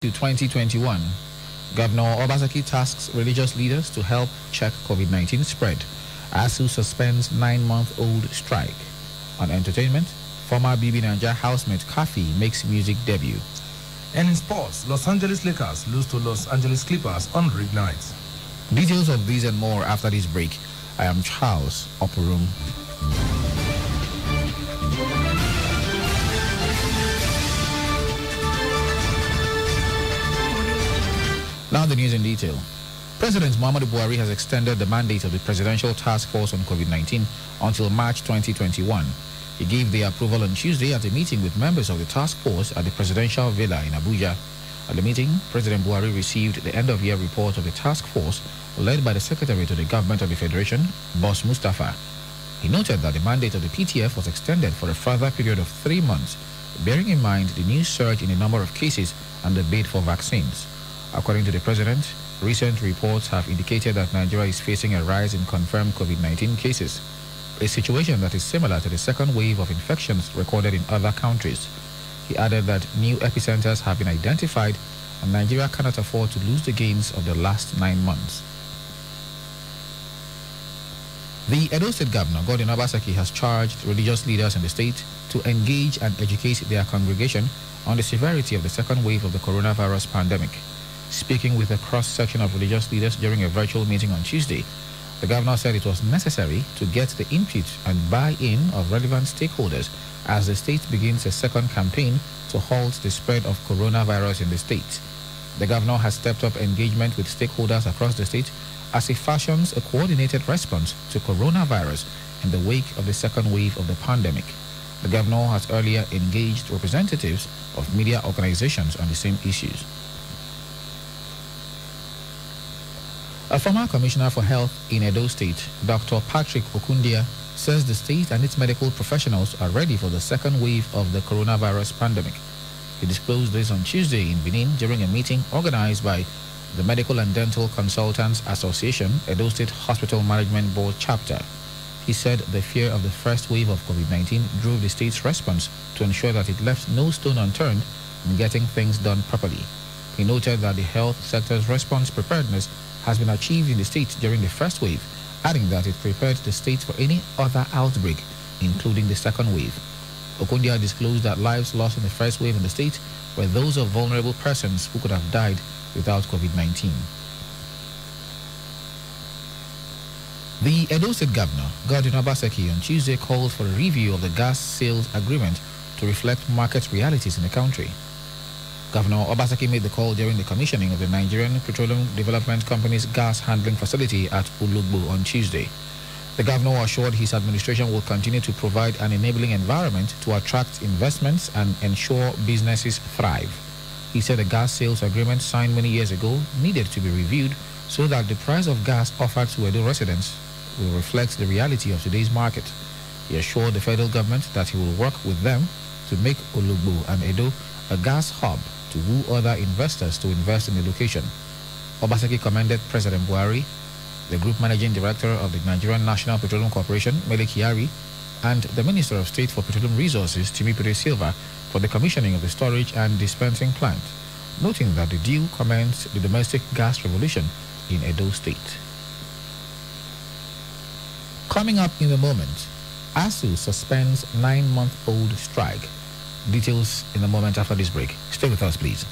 to 2021, Governor Obaseki tasks religious leaders to help check COVID-19 spread. ASU suspends 9-month-old strike. On entertainment, former BB Naija housemate Kafi makes music debut. And in sports, Los Angeles Lakers lose to Los Angeles Clippers on rig night. Details of these and more after this break. I am Charles Oporum. Now the news in detail. President Muhammadu Buhari has extended the mandate of the Presidential Task Force on COVID-19 until March 2021. He gave the approval on Tuesday at a meeting with members of the task force at the Presidential Villa in Abuja. At the meeting, President Buhari received the end-of-year report of the task force led by the Secretary to the Government of the Federation, Boss Mustafa. He noted that the mandate of the PTF was extended for a further period of 3 months, bearing in mind the new surge in the number of cases and the bid for vaccines. According to the President, recent reports have indicated that Nigeria is facing a rise in confirmed COVID-19 cases, a situation that is similar to the second wave of infections recorded in other countries. He added that new epicenters have been identified and Nigeria cannot afford to lose the gains of the last 9 months. The Edo State Governor, Godwin Obaseki, has charged religious leaders in the state to engage and educate their congregation on the severity of the second wave of the coronavirus pandemic. Speaking with a cross-section of religious leaders during a virtual meeting on Tuesday, the governor said it was necessary to get the input and buy-in of relevant stakeholders as the state begins a second campaign to halt the spread of coronavirus in the state. The governor has stepped up engagement with stakeholders across the state as he fashions a coordinated response to coronavirus in the wake of the second wave of the pandemic. The governor has earlier engaged representatives of media organizations on the same issues. A former commissioner for health in Edo State, Dr. Patrick Okundia, says the state and its medical professionals are ready for the second wave of the coronavirus pandemic. He disclosed this on Tuesday in Benin during a meeting organized by the Medical and Dental Consultants Association, Edo State Hospital Management Board chapter. He said the fear of the first wave of COVID-19 drove the state's response to ensure that it left no stone unturned in getting things done properly. He noted that the health sector's response preparedness has been achieved in the state during the first wave, adding that it prepared the state for any other outbreak, including the second wave. Okundia disclosed that lives lost in the first wave in the state were those of vulnerable persons who could have died without COVID-19. The Edo State Governor, Godwin Obaseki, on Tuesday called for a review of the gas sales agreement to reflect market realities in the country. Governor Obaseki made the call during the commissioning of the Nigerian Petroleum Development Company's gas handling facility at Ulugbo on Tuesday. The governor assured his administration will continue to provide an enabling environment to attract investments and ensure businesses thrive. He said the gas sales agreement signed many years ago needed to be reviewed so that the price of gas offered to Edo residents will reflect the reality of today's market. He assured the federal government that he will work with them to make Ulugbo and Edo a gas hub to woo other investors to invest in the location. Obaseki commended President Buhari, the Group Managing Director of the Nigerian National Petroleum Corporation, Mele Kyari, and the Minister of State for Petroleum Resources, Timipire Silva, for the commissioning of the storage and dispensing plant, noting that the deal commenced the domestic gas revolution in Edo State. Coming up in a moment, ASU suspends 9-month-old strike. Details in a moment after this break. Stay with us, please.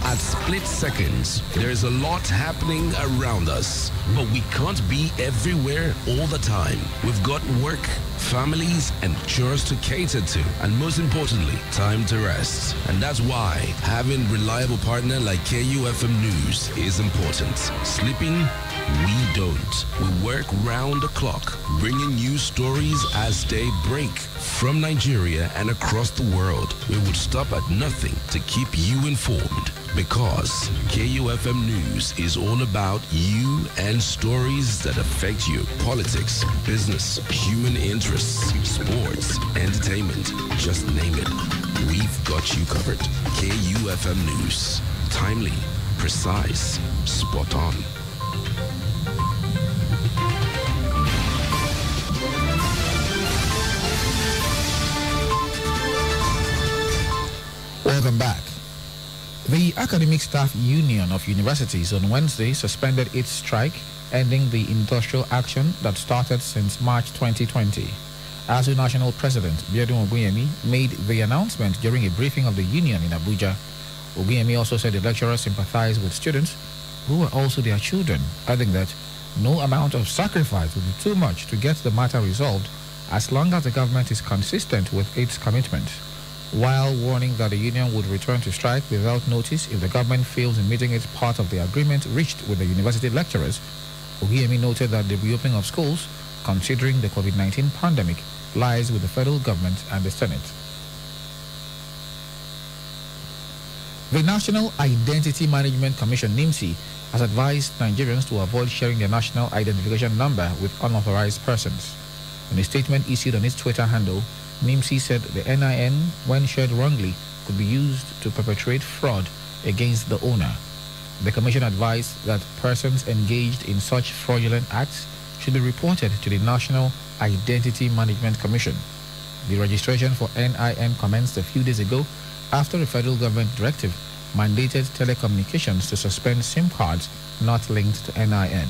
At split seconds, there is a lot happening around us, but we can't be everywhere all the time. We've got work, families, and chores to cater to, and most importantly, time to rest. And that's why having reliable partner like KUFM News is important. Sleeping? We don't. We work round the clock, bringing you stories as they break from Nigeria and across the world. We would stop at nothing to keep you informed, because KUFM News is all about you and stories that affect you. Politics, business, human interests, sports, entertainment, just name it. We've got you covered. KUFM News. Timely, precise, spot on. Welcome back. The Academic Staff Union of Universities on Wednesday suspended its strike, ending the industrial action that started since March 2020. ASUU National President Biodun Ogunyemi made the announcement during a briefing of the union in Abuja. Ogunyemi also said the lecturers sympathize with students who are also their children, adding that no amount of sacrifice will be too much to get the matter resolved as long as the government is consistent with its commitment. While warning that the union would return to strike without notice if the government fails in meeting its part of the agreement reached with the university lecturers, Ogunyemi noted that the reopening of schools, considering the COVID-19 pandemic, lies with the federal government and the Senate. The National Identity Management Commission, NIMC, has advised Nigerians to avoid sharing their national identification number with unauthorized persons. In a statement issued on its Twitter handle, NIMC said the NIN, when shared wrongly, could be used to perpetrate fraud against the owner. The Commission advised that persons engaged in such fraudulent acts should be reported to the National Identity Management Commission. The registration for NIN commenced a few days ago after a federal government directive mandated telecommunications to suspend SIM cards not linked to NIN.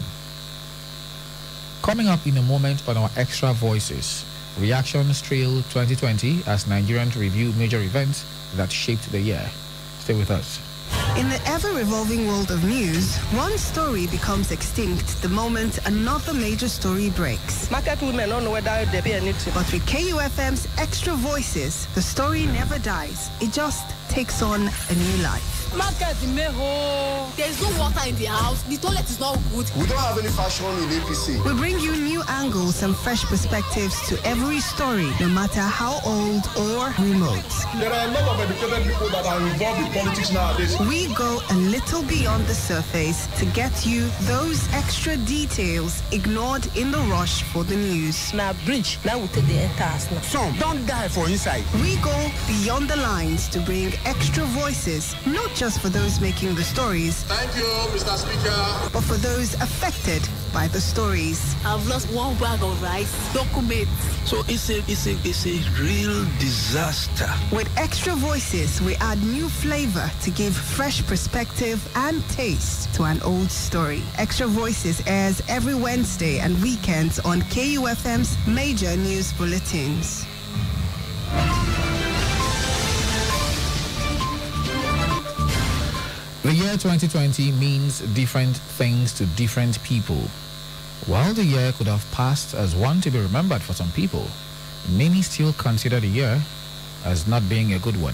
Coming up in a moment on our Extra Voices, Reactions Trail 2020 as Nigerians review major events that shaped the year. Stay with us. In the ever-revolving world of news, one story becomes extinct the moment another major story breaks. Market women don't know whether they pay anything. But with KUFM's Extra Voices, the story never dies. It just takes on a new life. Market Meho. There is no water in the house. The toilet is not good. We don't have any fashion in APC. We bring you new angles and fresh perspectives to every story, no matter how old or remote. There are a lot of educated people that are involved in politics nowadays. We go a little beyond the surface to get you those extra details ignored in the rush for the news. Now bridge, now we take the entire now. Some don't die for inside. We go beyond the lines to bring extra voices, not just for those making the stories. Thank you, Mr. Speaker. But for those affected by the stories. I've lost one bag of rice. Documents. So it's a real disaster. With Extra Voices, we add new flavor to give fresh perspective and taste to an old story. Extra Voices airs every Wednesday and weekends on KUFM's major news bulletins. The year 2020 means different things to different people. While the year could have passed as one to be remembered for some people, many still consider the year as not being a good one.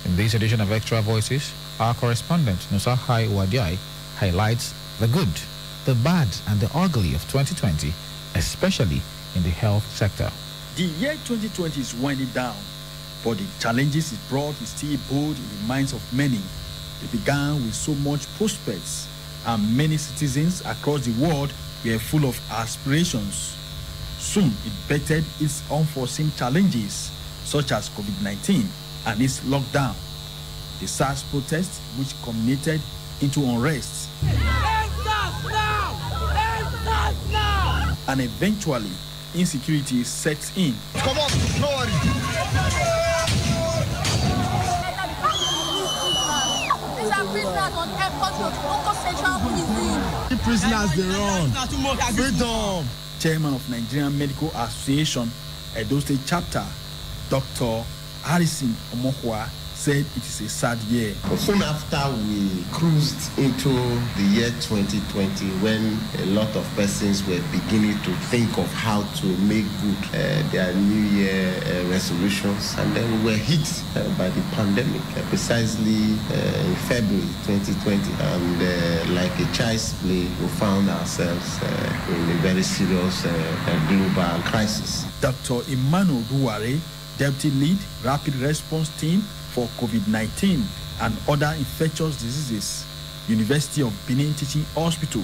In this edition of Extra Voices, our correspondent Nusahai Wadiai highlights the good, the bad and the ugly of 2020, especially in the health sector. The year 2020 is winding down, but the challenges it brought is still bold in the minds of many. It began with so much prospects, and many citizens across the world were full of aspirations. Soon it bettered its unforeseen challenges, such as COVID-19 and its lockdown, the SARS protest, which culminated into unrest, and eventually insecurity sets in. Come on, no worry. The prisoners they run. Freedom. Chairman of Nigerian Medical Association, Edo State Chapter, Dr. Harrison Omohua, said it is a sad year. Soon after we cruised into the year 2020, when a lot of persons were beginning to think of how to make good their New Year resolutions, and then we were hit by the pandemic, precisely in February 2020, and like a child's play, we found ourselves in a very serious global crisis. Dr. Emmanuel Duware, Deputy Lead Rapid Response Team for COVID-19 and other infectious diseases, University of Benin Teaching Hospital,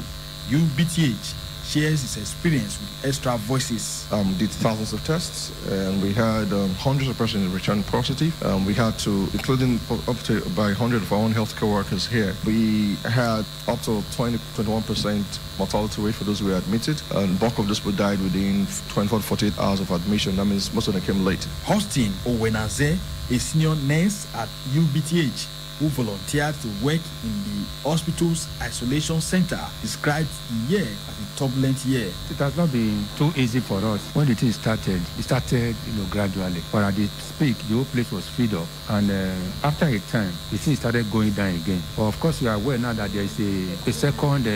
UBTH, shares his experience with Extra Voices. Did thousands of tests, and we had hundreds of persons return positive. We had to, including up to about 100 of our own healthcare workers here. We had up to 21% mortality rate for those who were admitted, and bulk of those people died within 24 to 48 hours of admission. That means most of them came late. Austin Owenaze, a senior nurse at UBTH, who volunteered to work in the hospital's isolation center, described the year as a turbulent year. It has not been too easy for us. When the thing started, gradually. But at the peak, the whole place was filled up. And after a time, the thing started going down again. But of course, we are aware now that there is a second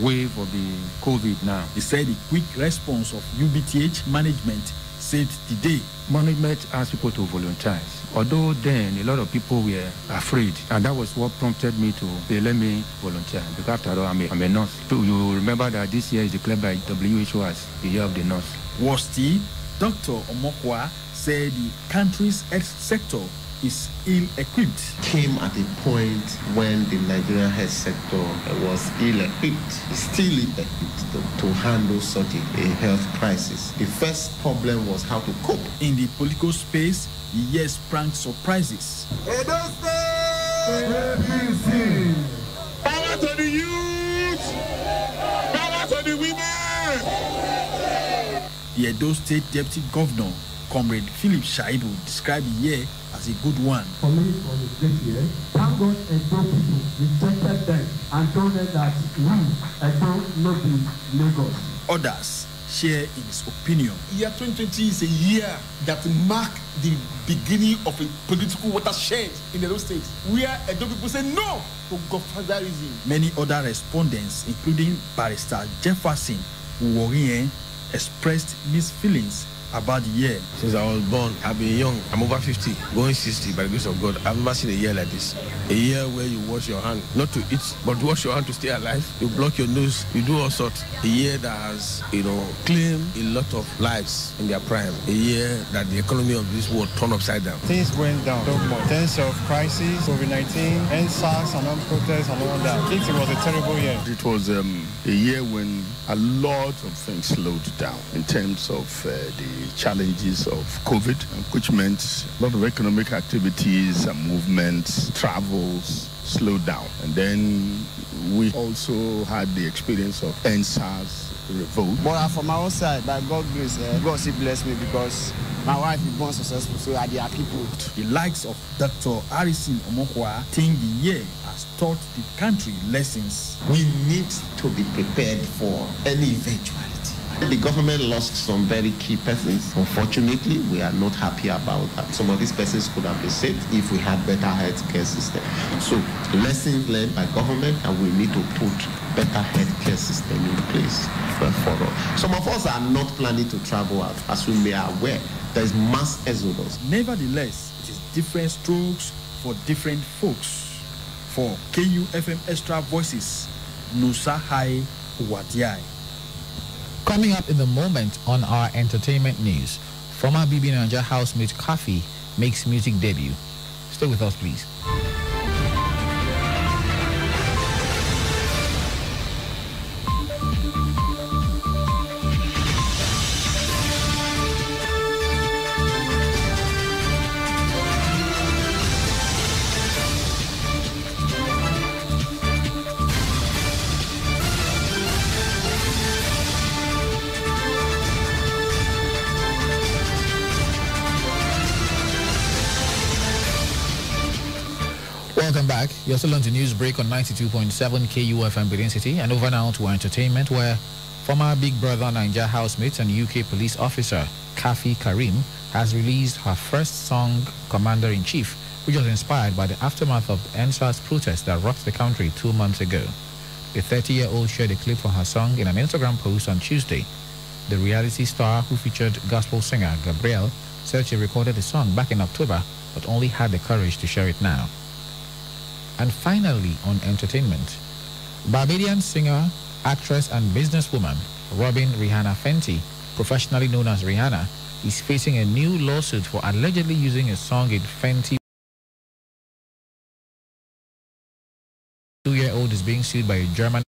wave of the COVID now. He said the quick response of UBTH management saved the day. Management asked people to volunteer. Although then a lot of people were afraid, and that was what prompted me to say, let me volunteer. Because after all, I'm a nurse. You remember that this year is declared by WHO as the year of the nurse. Worstly, Dr. Omohua said the country's health sector is ill-equipped. Came at a point when the Nigerian health sector was ill-equipped, still ill-equipped to handle such a health crisis. The first problem was how to cope. In the political space, the year sprang surprises. Edo State! APC! Power to the youth! Power to the women! The Edo State Deputy Governor, Comrade Philip Shaibu, described the year as a good one. For me, it was a great year. Thank God Edo people rejected them and told them that we, Edo, not be Lagos. Others share in his opinion. Year 2020 is a year that marked the beginning of a political watershed in Edo State, where Edo people say no to godfatherism. Many other respondents, including Barrister Jefferson Uworien, expressed mixed feelings about the year. Since I was born, I've been young. I'm over 50, going 60 by the grace of God. I've never seen a year like this. A year where you wash your hand, not to eat, but wash your hand to stay alive. You block your nose, you do all sorts. A year that has, claimed a lot of lives in their prime. A year that the economy of this world turned upside down. Things went down so much. Sense of crisis, COVID-19, NSAS and protests and all that. It was a terrible year. It was a year when a lot of things slowed down in terms of the challenges of COVID, which meant a lot of economic activities and movements, travels slowed down. And then we also had the experience of NSAS revolt. But from my own side, by God's grace, God still bless me because my wife is born successful, so I are people. The likes of Dr. Harrison Omohua think the year has taught the country lessons. We need to be prepared for any eventuality. The government lost some very key persons. Unfortunately, we are not happy about that. Some of these persons could have been saved if we had better healthcare system. So, lessons learned by government, and we need to put better healthcare system in place for all. Some of us are not planning to travel out, as we may are aware. There is mass exodus. Nevertheless, it is different strokes for different folks. For KUFM Extra Voices, Nusa Hai Wadiai. Coming up in the moment on our entertainment news, former BB Naija housemate Kafi makes music debut. Stay with us, please. Welcome back. You're still on the news break on 92.7 KUFM Benin City, and over now to our entertainment, where former Big Brother Naija housemate and UK police officer Kafi Karim has released her first song, Commander-in-Chief, which was inspired by the aftermath of the NSAS protest that rocked the country 2 months ago. The 30-year-old shared a clip for her song in an Instagram post on Tuesday. The reality star, who featured gospel singer Gabrielle, said she recorded the song back in October, but only had the courage to share it now. And finally, on entertainment, Barbadian singer, actress and businesswoman Robin Rihanna Fenty, professionally known as Rihanna, is facing a new lawsuit for allegedly using a song in Fenty. The 2-year-old is being sued by a German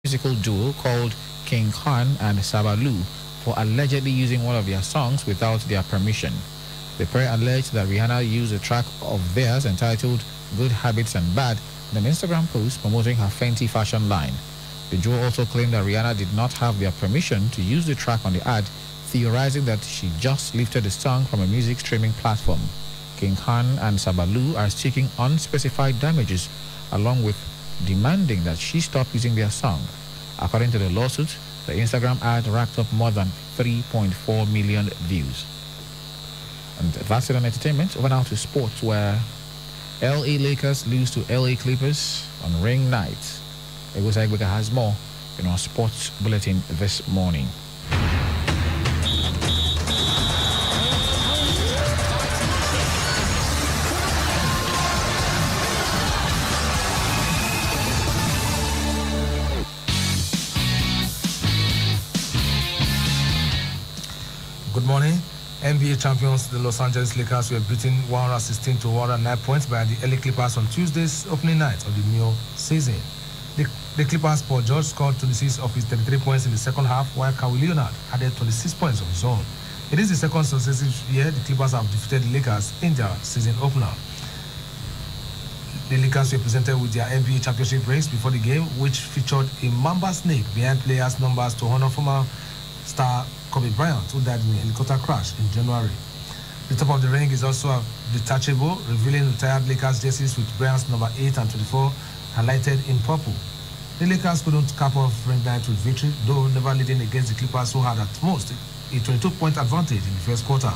musical duo called King Khan and Sabalu for allegedly using one of their songs without their permission. The pair alleged that Rihanna used a track of theirs entitled Good Habits and Bad in an Instagram post promoting her Fenty fashion line. The duo also claimed that Rihanna did not have their permission to use the track on the ad, theorizing that she just lifted the song from a music streaming platform. King Khan and Sabalu are seeking unspecified damages, along with demanding that she stop using their song. According to the lawsuit, the Instagram ad racked up more than 3.4 million views. And that's it on entertainment. Over now to sports, where LA Lakers lose to LA Clippers on ring night. Egosa Egbeka has more in our sports bulletin this morning. Good morning. NBA champions, the Los Angeles Lakers, were beaten 116 to 109 points by the LA Clippers on Tuesday's opening night of the new season. The Clippers, Paul George scored 26 of his 33 points in the second half, while Kawhi Leonard added 26 points of his own. It is the second successive year the Clippers have defeated the Lakers in their season opener. The Lakers were presented with their NBA championship rings before the game, which featured a mamba snake behind players' numbers to honor former star Kobe Bryant, who died in a helicopter crash in January. The top of the ring is also detachable, revealing retired Lakers jerseys with Bryant's number 8 and 24 highlighted in purple. The Lakers couldn't cap off ring night with victory, though never leading against the Clippers, who had at most a 22-point advantage in the first quarter.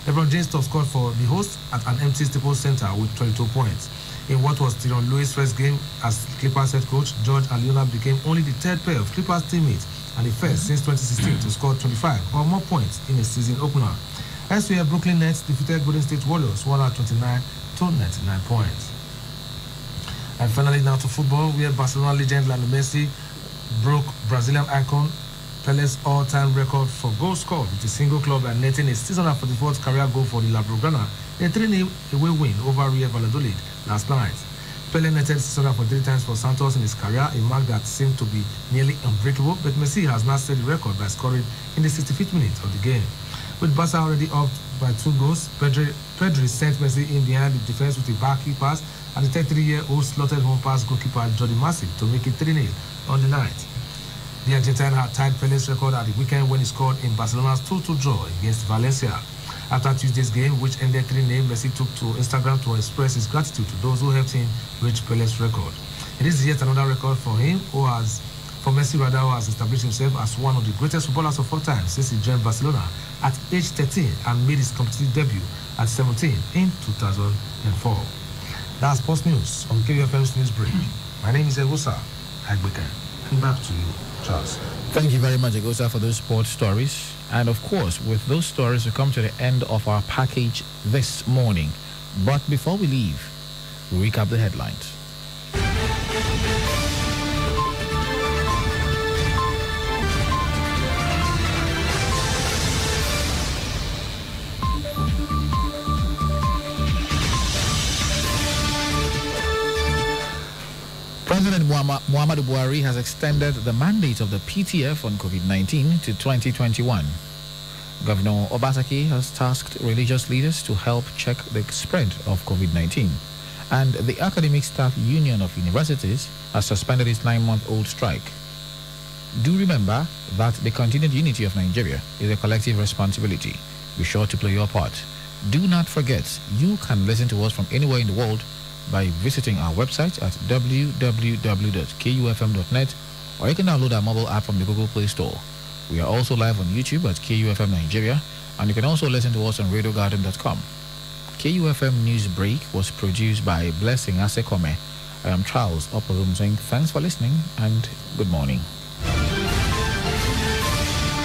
LeBron James top scored for the hosts at an empty Staples Center with 22 points. In what was Tyronn Lue first game as Clippers head coach, George and Leonard became only the third pair of Clippers teammates and the first since 2016 to score 25 or more points in a season opener. Elsewhere, Brooklyn Nets defeated Golden State Warriors 129 to 99 points. And finally, now to football, where Barcelona legend Lionel Messi broke Brazilian icon Pele's all-time record for goals scored with a single club and netting a 644th career goal for the La Blaugrana, a 3-0 away win over Real Valladolid last night. Pele netted 643 times for Santos in his career, a mark that seemed to be nearly unbreakable, but Messi has now set the record by scoring in the 65th minute of the game. With Barca already up by 2 goals, Pedri sent Messi in behind the defense with a back key pass, and the 33-year-old slotted home pass goalkeeper Jordi Masip to make it 3-0 on the night. The Argentine had tied Pele's record at the weekend when he scored in Barcelona's 2-2 draw against Valencia. After Tuesday's game, which ended 3-0, Messi took to Instagram to express his gratitude to those who helped him reach Pele's record. It is yet another record for him, who has established himself as one of the greatest footballers of all time since he joined Barcelona at age 13 and made his competitive debut at 17 in 2004. That's Sports News on KUFM's News Break. My name is Egosa Egbeka. And back to you, Charles. Thank you very much, Egosa, for those sports stories. And of course, with those stories, we come to the end of our package this morning. But before we leave, we recap the headlines. President Muhammadu Buhari has extended the mandate of the PTF on COVID-19 to 2021. Governor Obaseki has tasked religious leaders to help check the spread of COVID-19. And the Academic Staff Union of Universities has suspended its 9-month-old strike. Do remember that the continued unity of Nigeria is a collective responsibility. Be sure to play your part. Do not forget, you can listen to us from anywhere in the world by visiting our website at www.kufm.net, or you can download our mobile app from the Google Play Store. We are also live on YouTube at KUFM Nigeria, and you can also listen to us on radiogarden.com. KUFM News Break was produced by Blessing Asekome. I am Charles Oporum saying thanks for listening and good morning.